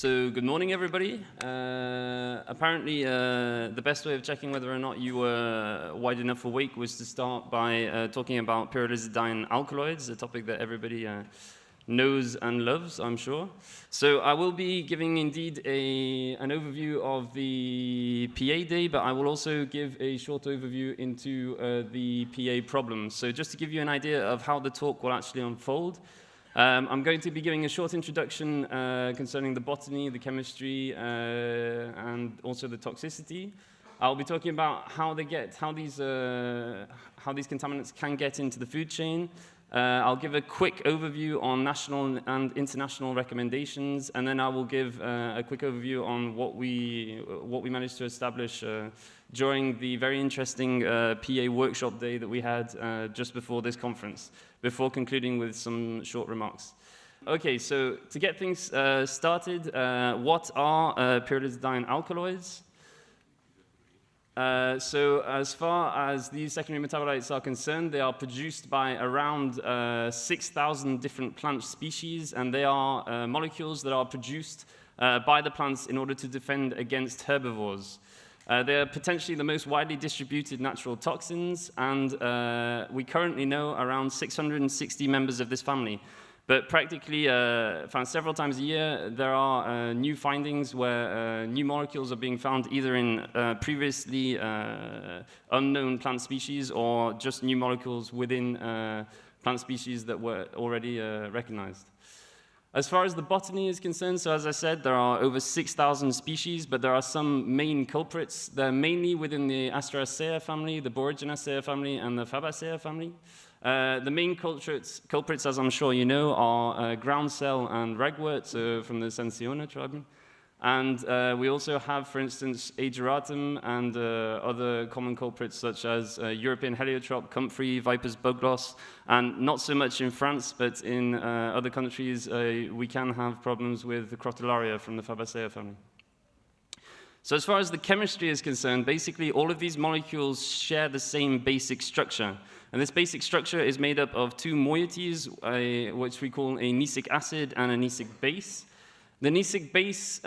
So good morning, everybody. Apparently, the best way of checking whether or not you were wide enough awake was to start by talking about pyrrolizidine alkaloids, a topic that everybody knows and loves, I'm sure. So I will be giving indeed an overview of the PA day, but I will also give a short overview into the PA problems. So just to give you an idea of how the talk will actually unfold, I'm going to be giving a short introduction concerning the botany, the chemistry, and also the toxicity. I'll be talking about how these contaminants can get into the food chain. I'll give a quick overview on national and international recommendations, and then I will give a quick overview on what we managed to establish during the very interesting PA workshop day that we had just before this conference, before concluding with some short remarks. Okay, so to get things started, what are pyrrolidine alkaloids? So as far as these secondary metabolites are concerned, they are produced by around 6,000 different plant species, and they are molecules that are produced by the plants in order to defend against herbivores. They are potentially the most widely distributed natural toxins, and we currently know around 660 members of this family. But practically, found several times a year, there are new findings where new molecules are being found either in previously unknown plant species or just new molecules within plant species that were already recognized. As far as the botany is concerned, so as I said, there are over 6,000 species, but there are some main culprits. They're mainly within the Asteraceae family, the Boraginaceae family, and the Fabaceae family. The main culprits, as I'm sure you know, are groundsel and ragwort, so from the Sensiona tribe. And we also have, for instance, Ageratum and other common culprits such as European heliotrope, comfrey, viper's bugloss, and not so much in France, but in other countries we can have problems with the Crotalaria from the Fabaceae family. So as far as the chemistry is concerned, basically all of these molecules share the same basic structure. And this basic structure is made up of two moieties, which we call a nesic acid and a nesic base. The nesic base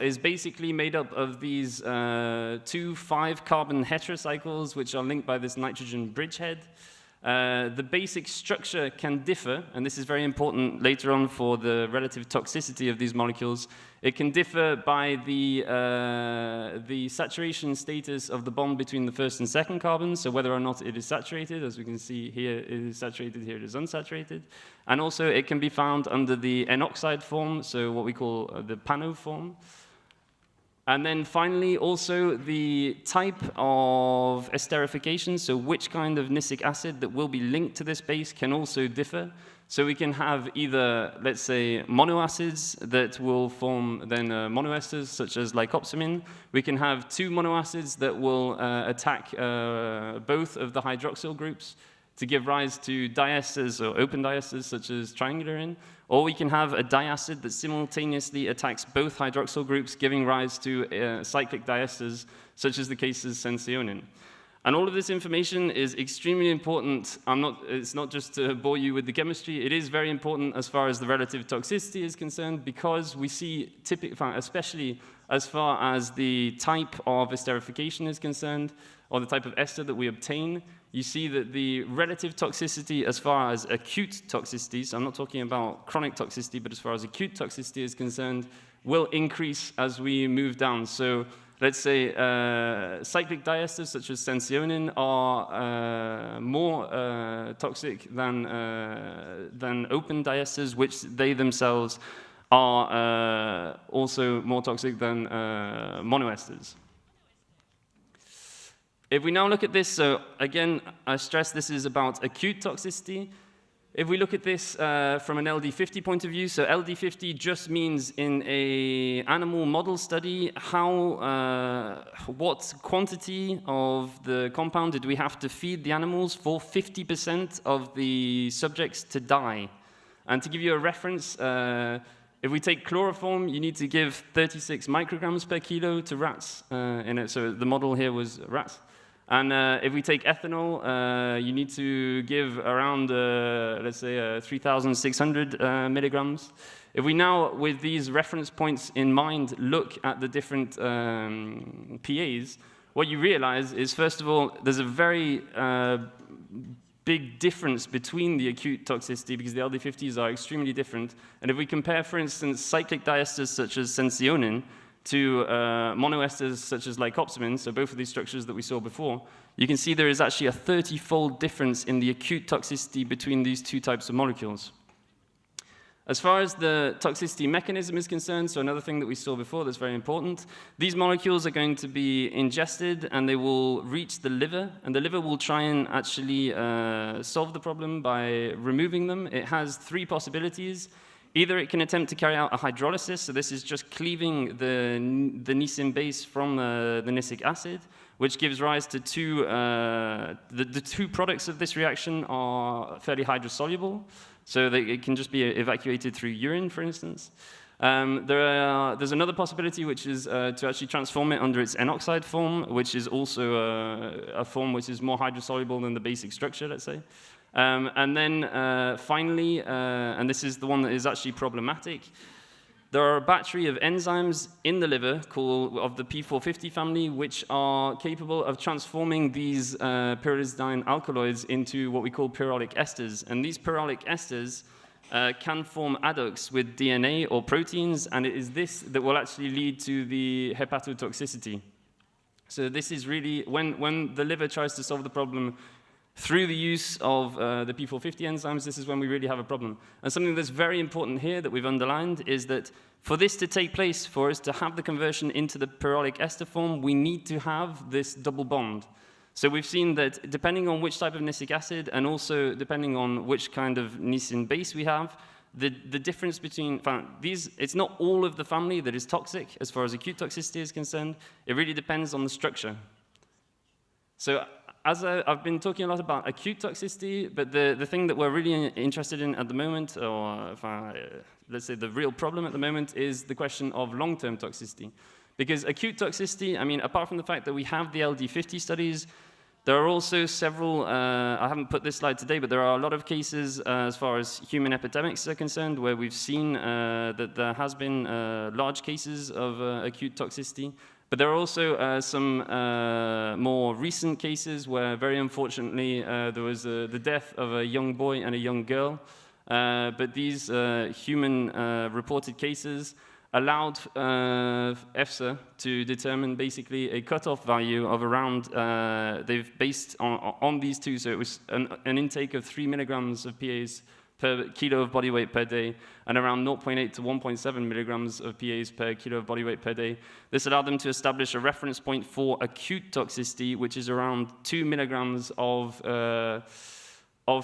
is basically made up of these two 5-carbon heterocycles, which are linked by this nitrogen bridgehead. The basic structure can differ, and this is very important later on for the relative toxicity of these molecules. It can differ by the saturation status of the bond between the first and second carbon, so whether or not it is saturated. As we can see here, it is saturated, here it is unsaturated. And also it can be found under the N-oxide form, so what we call the pano form. And then finally, also the type of esterification, so which kind of nesic acid that will be linked to this base can also differ. So we can have either, let's say, monoacids that will form then monoesters, such as lycopsamine. We can have two monoacids that will attack both of the hydroxyl groups to give rise to diesters or open diesters, such as triangularin. Or we can have a diacid that simultaneously attacks both hydroxyl groups, giving rise to cyclic diesters, such as the case of sensionin. And all of this information is extremely important. It's not just to bore you with the chemistry. It is very important as far as the relative toxicity is concerned, because we see, especially as far as the type of esterification is concerned, or the type of ester that we obtain, you see that the relative toxicity as far as acute toxicity, so I'm not talking about chronic toxicity, but as far as acute toxicity is concerned, will increase as we move down. So let's say cyclic diesters such as sensionin are more toxic than open diesters, which they themselves are also more toxic than monoesters. If we now look at this, so again, I stress this is about acute toxicity. If we look at this from an LD50 point of view, so LD50 just means in an animal model study, what quantity of the compound did we have to feed the animals for 50% of the subjects to die. And to give you a reference, if we take chloroform, you need to give 36 micrograms per kilo to rats in it. So the model here was rats. And if we take ethanol, you need to give around, let's say, 3,600 milligrams. If we now, with these reference points in mind, look at the different PAs, what you realize is, first of all, there's a very big difference between the acute toxicity because the LD50s are extremely different. And if we compare, for instance, cyclic diesters such as sensionin to monoesters such as lycopsamine, so both of these structures that we saw before, you can see there is actually a 30-fold difference in the acute toxicity between these two types of molecules. As far as the toxicity mechanism is concerned, so another thing that we saw before that's very important, these molecules are going to be ingested and they will reach the liver, and the liver will try and actually solve the problem by removing them. It has three possibilities. Either it can attempt to carry out a hydrolysis, so this is just cleaving the nisin base from the nicic acid, which gives rise to two, the two products of this reaction are fairly hydrosoluble, so that it can just be evacuated through urine, for instance. There's another possibility, which is to actually transform it under its N-oxide form, which is also a form which is more hydrosoluble than the basic structure, let's say. And then finally, and this is the one that is actually problematic, there are a battery of enzymes in the liver of the P450 family which are capable of transforming these pyrrolizidine alkaloids into what we call pyrrolic esters. And these pyrrolic esters can form adducts with DNA or proteins, and it is this that will actually lead to the hepatotoxicity. So this is really, when the liver tries to solve the problem through the use of the P450 enzymes, this is when we really have a problem. And something that's very important here that we've underlined is that for this to take place, for us to have the conversion into the pyrrolic ester form, we need to have this double bond. So we've seen that depending on which type of nicic acid and also depending on which kind of nisin base we have, the difference between these, it's not all of the family that is toxic as far as acute toxicity is concerned. It really depends on the structure. So as I've been talking a lot about acute toxicity, but the thing that we're really interested in at the moment, or let's say the real problem at the moment, is the question of long-term toxicity. Because acute toxicity, I mean, apart from the fact that we have the LD50 studies, there are also several, I haven't put this slide today, but there are a lot of cases as far as human epidemics are concerned where we've seen that there has been large cases of acute toxicity. But there are also some more recent cases where, very unfortunately, there was the death of a young boy and a young girl. But these human reported cases allowed EFSA to determine basically a cutoff value of around, they've based on these two, so it was an intake of 3 milligrams of PAs per kilo of body weight per day, and around 0.8 to 1.7 milligrams of PAs per kilo of body weight per day. This allowed them to establish a reference point for acute toxicity, which is around 2 milligrams of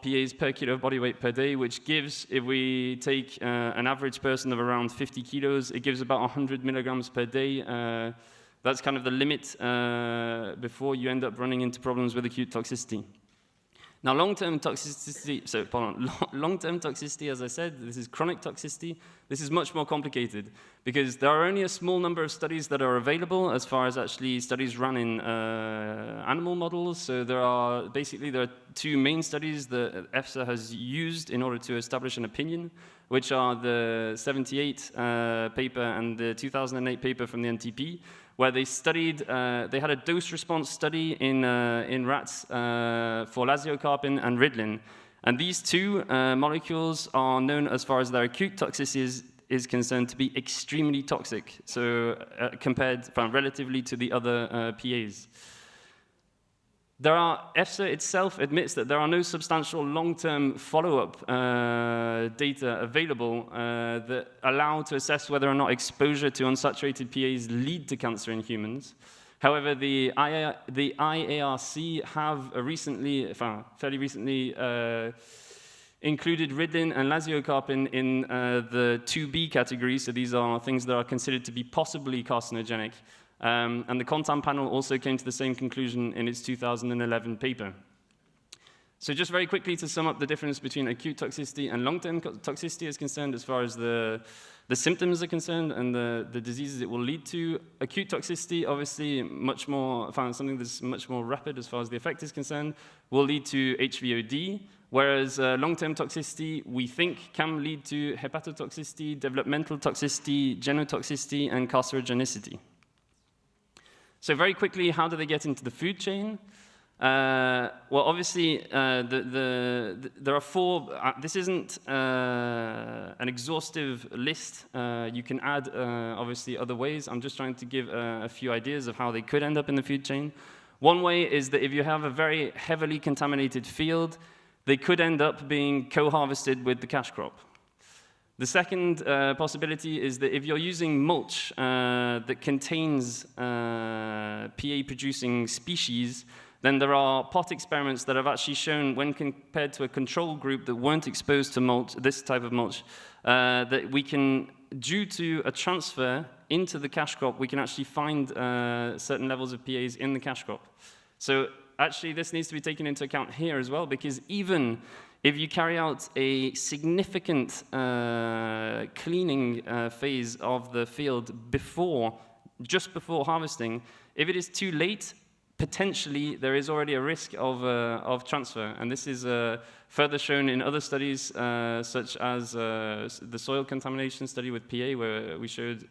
PAs per kilo of body weight per day, which gives, if we take an average person of around 50 kilos, it gives about 100 milligrams per day. That's kind of the limit before you end up running into problems with acute toxicity. Now, long-term toxicity, long-term toxicity, as I said, this is chronic toxicity. This is much more complicated because there are only a small number of studies that are available as far as actually studies run in animal models. So there are two main studies that EFSA has used in order to establish an opinion, which are the 78 paper and the 2008 paper from the NTP, where they studied, they had a dose-response study in rats for lasiocarpin and ridlin. And these two molecules are known, as far as their acute toxicity is concerned, to be extremely toxic, so compared relatively to the other PAs. EFSA itself admits that there are no substantial long-term follow-up data available that allow to assess whether or not exposure to unsaturated PAs lead to cancer in humans. However, the IARC have fairly recently included ridlin and lasiocarpin in the 2B category, so these are things that are considered to be possibly carcinogenic. And the Contam panel also came to the same conclusion in its 2011 paper. So just very quickly to sum up the difference between acute toxicity and long-term toxicity is concerned as far as the symptoms are concerned and the diseases it will lead to. Acute toxicity, obviously, something that's much more rapid as far as the effect is concerned, will lead to HVOD, whereas long-term toxicity, we think, can lead to hepatotoxicity, developmental toxicity, genotoxicity, and carcinogenicity. So very quickly, how do they get into the food chain? Well, obviously, there are four. This isn't an exhaustive list. You can add, obviously, other ways. I'm just trying to give a few ideas of how they could end up in the food chain. One way is that if you have a very heavily contaminated field, they could end up being co-harvested with the cash crop. The second possibility is that if you're using mulch that contains PA-producing species, then there are pot experiments that have actually shown, when compared to a control group that weren't exposed to mulch, this type of mulch, that we can, due to a transfer into the cash crop, we can actually find certain levels of PAs in the cash crop. So actually, this needs to be taken into account here as well, because even if you carry out a significant cleaning phase of the field just before harvesting, if it is too late, potentially there is already a risk of transfer. And this is further shown in other studies, such as the soil contamination study with PA, where we showed,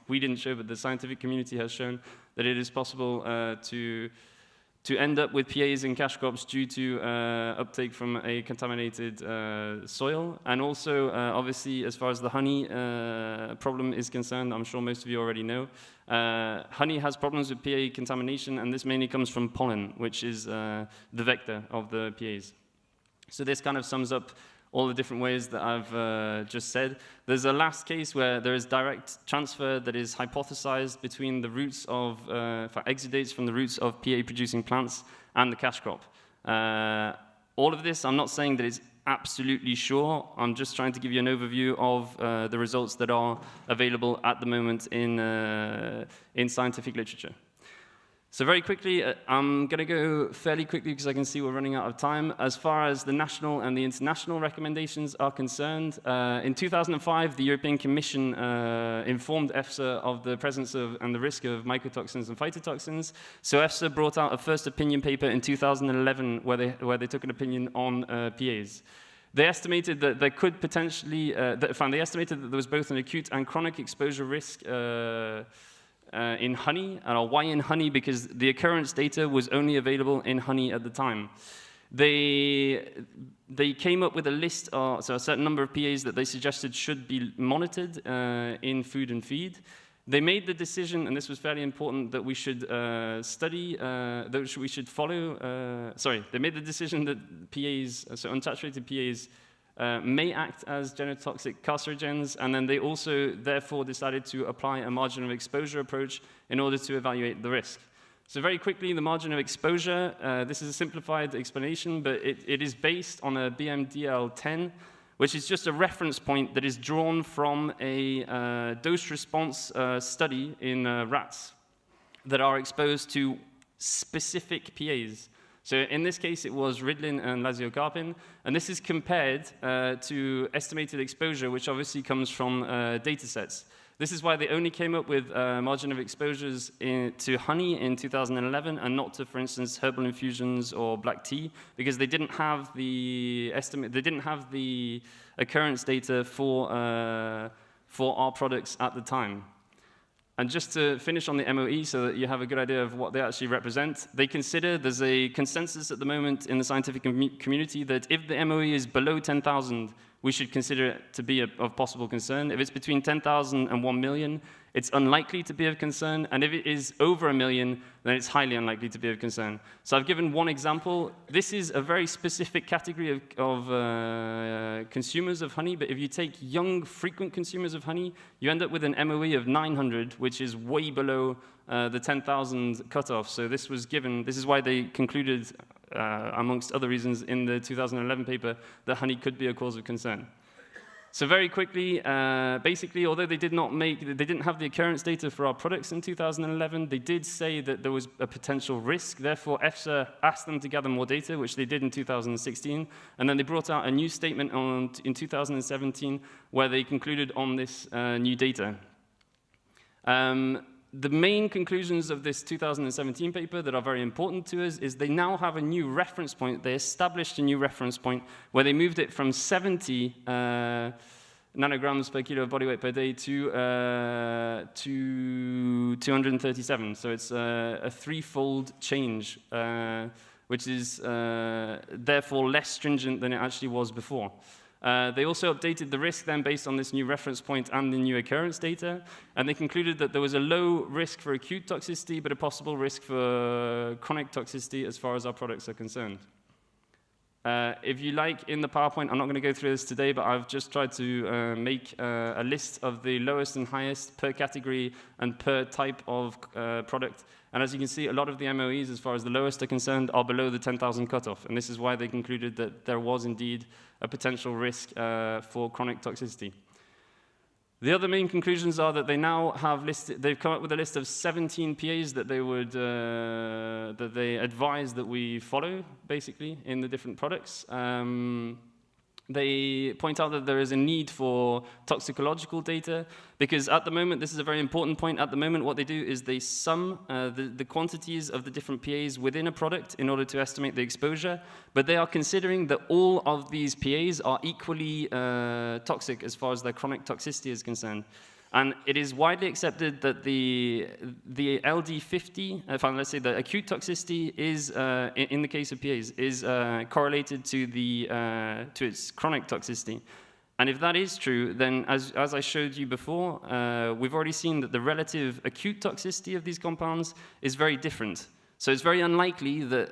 we didn't show, but the scientific community has shown that it is possible to end up with PAs in cash crops due to uptake from a contaminated soil. And also, obviously, as far as the honey problem is concerned, I'm sure most of you already know, honey has problems with PA contamination, and this mainly comes from pollen, which is the vector of the PAs. So this kind of sums up all the different ways that I've just said. There's a last case where there is direct transfer that is hypothesized between the roots of, exudates from the roots of PA-producing plants and the cash crop. All of this, I'm not saying that it's absolutely sure. I'm just trying to give you an overview of the results that are available at the moment in scientific literature. So very quickly, I'm going to go fairly quickly because I can see we're running out of time. As far as the national and the international recommendations are concerned, in 2005, the European Commission informed EFSA of the presence of and the risk of mycotoxins and phytotoxins. So EFSA brought out a first opinion paper in 2011 where they took an opinion on PAs. They estimated that there could potentially, they estimated that there was both an acute and chronic exposure risk in honey. Why in honey? Because the occurrence data was only available in honey at the time. They came up with a list, so a certain number of PAs that they suggested should be monitored in food and feed. They made the decision, and this was fairly important, that we should study, that we should follow, they made the decision that PAs, so unsaturated PAs, may act as genotoxic carcinogens, and then they also therefore decided to apply a margin of exposure approach in order to evaluate the risk. So very quickly, the margin of exposure, this is a simplified explanation, but it is based on a BMDL10, which is just a reference point that is drawn from a dose-response study in rats that are exposed to specific PAs. So in this case, it was ridlin and lasiocarpin, and this is compared to estimated exposure, which obviously comes from data sets. This is why they only came up with margin of exposures to honey in 2011 and not to, for instance, herbal infusions or black tea, because they didn't have the occurrence data for our products at the time. And just to finish on the MOE so that you have a good idea of what they actually represent, they consider there's a consensus at the moment in the scientific community that if the MOE is below 10,000, we should consider it to be of possible concern. If it's between 10,000 and 1 million, it's unlikely to be of concern. And if it is over 1 million, then it's highly unlikely to be of concern. So I've given one example. This is a very specific category of consumers of honey. But if you take young, frequent consumers of honey, you end up with an MOE of 900, which is way below the 10,000 cutoff. So this was given. This is why they concluded, amongst other reasons, in the 2011 paper, that honey could be a cause of concern. So very quickly, basically, although they didn't have the occurrence data for our products in 2011, they did say that there was a potential risk. Therefore, EFSA asked them to gather more data, which they did in 2016. And then they brought out a new statement in 2017 where they concluded on this new data. the main conclusions of this 2017 paper that are very important to us is they now have a new reference point. They established a new reference point where they moved it from 70 nanograms per kilo of body weight per day to 237. So it's a threefold change, which is therefore less stringent than it actually was before. They also updated the risk then based on this new reference point and the new occurrence data, and they concluded that there was a low risk for acute toxicity, but a possible risk for chronic toxicity as far as our products are concerned. If you like, in the PowerPoint, I'm not going to go through this today, but I've just tried to make a list of the lowest and highest per category and per type of product. And as you can see, a lot of the MOEs, as far as the lowest are concerned, are below the 10,000 cutoff. And this is why they concluded that there was indeed a potential risk for chronic toxicity. The other main conclusions are that they now have listed, they've come up with a list of 17 PAs that they would, that they advise that we follow, basically, in the different products. They point out that there is a need for toxicological data, because at the moment, this is a very important point, at the moment what they do is they sum the quantities of the different PAs within a product in order to estimate the exposure, but they are considering that all of these PAs are equally toxic as far as their chronic toxicity is concerned. And it is widely accepted that the LD50, let's say the acute toxicity is, in the case of PAs, is correlated to to its chronic toxicity. And if that is true, then as I showed you before, we've already seen that the relative acute toxicity of these compounds is very different. So it's very unlikely that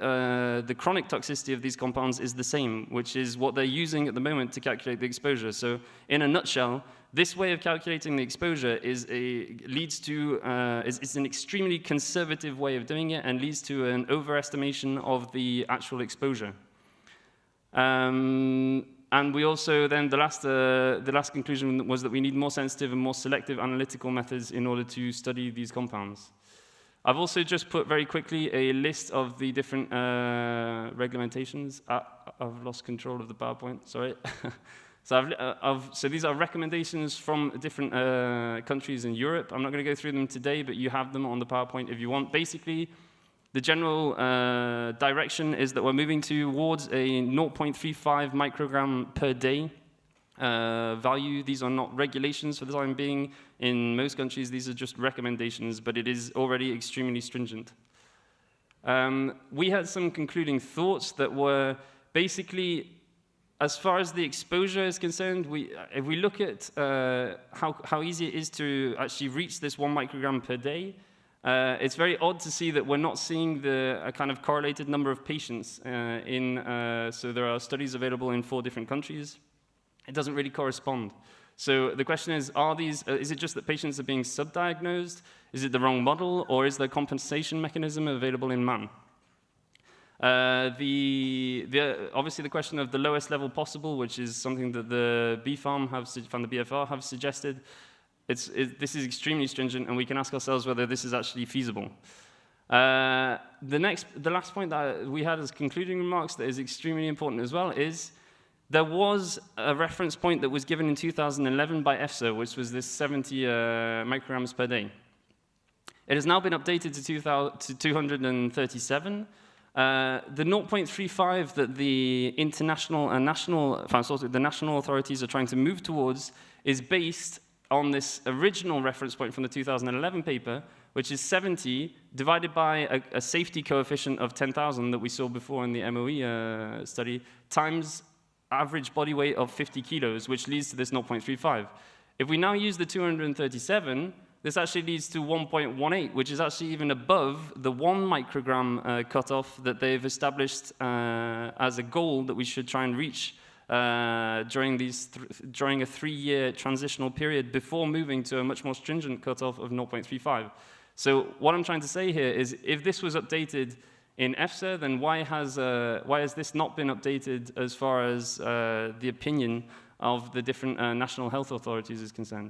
the chronic toxicity of these compounds is the same, which is what they're using at the moment to calculate the exposure. So in a nutshell, this way of calculating the exposure is it's an extremely conservative way of doing it and leads to an overestimation of the actual exposure. And we also then, the last conclusion was that we need more sensitive and more selective analytical methods in order to study these compounds. I've also just put very quickly a list of the different regulations. I've lost control of the PowerPoint, sorry. So these are recommendations from different countries in Europe. I'm not going to go through them today, but you have them on the PowerPoint if you want. Basically, the general direction is that we're moving towards a 0.35 microgram per day value. These are not regulations for the time being. In most countries, these are just recommendations, but it is already extremely stringent. We had some concluding thoughts that were basically, as far as the exposure is concerned, if we look at how easy it is to actually reach this 1 microgram per day, it's very odd to see that we're not seeing a kind of correlated number of patients so there are studies available in 4 different countries. It doesn't really correspond. So the question is it just that patients are being subdiagnosed? Is it the wrong model, or is there a compensation mechanism available in man? Obviously the question of the lowest level possible, which is something that the BFR have suggested, this is extremely stringent, and we can ask ourselves whether this is actually feasible. The last point that we had as concluding remarks that is extremely important as well is there was a reference point that was given in 2011 by EFSA, which was this 70 micrograms per day. It has now been updated to 237. The 0.35 that the international and the national authorities are trying to move towards is based on this original reference point from the 2011 paper, which is 70 divided by a safety coefficient of 10,000 that we saw before in the MOE study, times average body weight of 50 kilos, which leads to this 0.35. If we now use the 237, this actually leads to 1.18, which is actually even above the 1 microgram cutoff that they've established as a goal that we should try and reach during a 3-year transitional period before moving to a much more stringent cutoff of 0.35. So what I'm trying to say here is if this was updated in EFSA, then why has this not been updated as far as the opinion of the different national health authorities is concerned?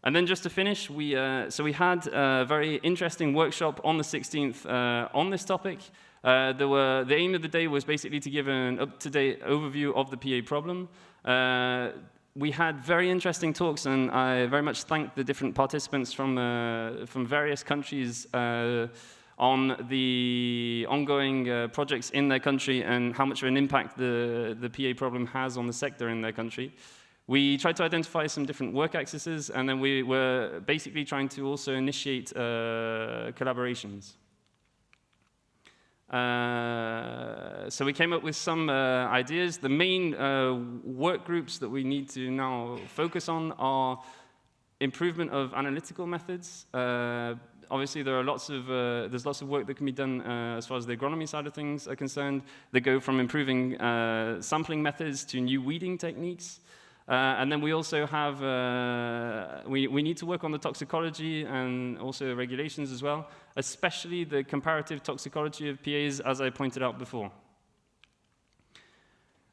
And then just to finish, we had a very interesting workshop on the 16th on this topic. The aim of the day was basically to give an up-to-date overview of the PA problem. we had very interesting talks, and I very much thank the different participants from various countries on the ongoing projects in their country and how much of an impact the PA problem has on the sector in their country. We tried to identify some different work axes, and then we were basically trying to also initiate collaborations. So we came up with some ideas. The main work groups that we need to now focus on are improvement of analytical methods. Obviously, there's lots of work that can be done as far as the agronomy side of things are concerned. They go from improving sampling methods to new weeding techniques. And then we also have, we need to work on the toxicology and also regulations as well, especially the comparative toxicology of PAs, as I pointed out before.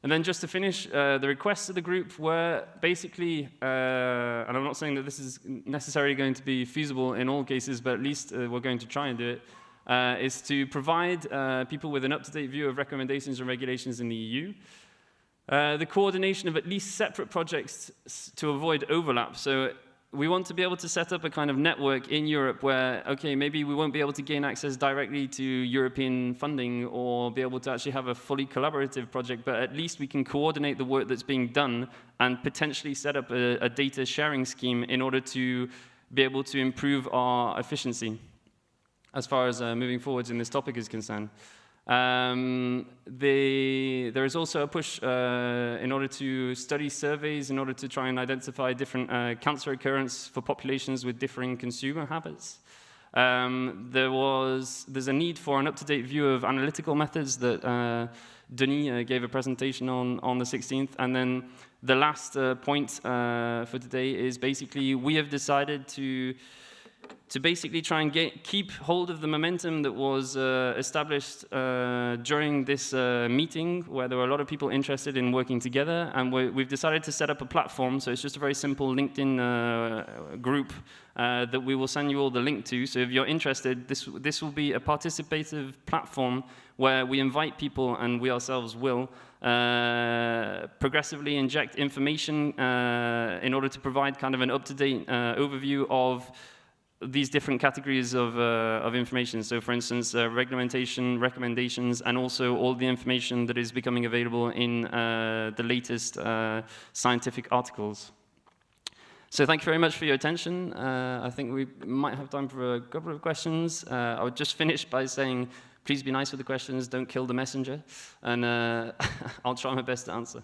And then just to finish, the requests of the group were basically, and I'm not saying that this is necessarily going to be feasible in all cases, but at least we're going to try and do it, is to provide people with an up-to-date view of recommendations and regulations in the EU. The coordination of at least separate projects to avoid overlap. So we want to be able to set up a kind of network in Europe where, okay, maybe we won't be able to gain access directly to European funding or be able to actually have a fully collaborative project, but at least we can coordinate the work that's being done and potentially set up a data sharing scheme in order to be able to improve our efficiency as far as moving forwards in this topic is concerned. There is also a push in order to study surveys, in order to try and identify different cancer occurrence for populations with differing consumer habits. There's a need for an up-to-date view of analytical methods that Denis gave a presentation on the 16th. And then the last point for today is basically we have decided to basically try and keep hold of the momentum that was established during this meeting, where there were a lot of people interested in working together, and we've decided to set up a platform. So it's just a very simple LinkedIn group that we will send you all the link to. So if you're interested, this will be a participative platform where we invite people, and we ourselves will progressively inject information in order to provide kind of an up-to-date overview of these different categories of information. So for instance, regulation, recommendations, and also all the information that is becoming available in the latest scientific articles. So thank you very much for your attention. I think we might have time for a couple of questions. I would just finish by saying, please be nice with the questions, don't kill the messenger, and I'll try my best to answer.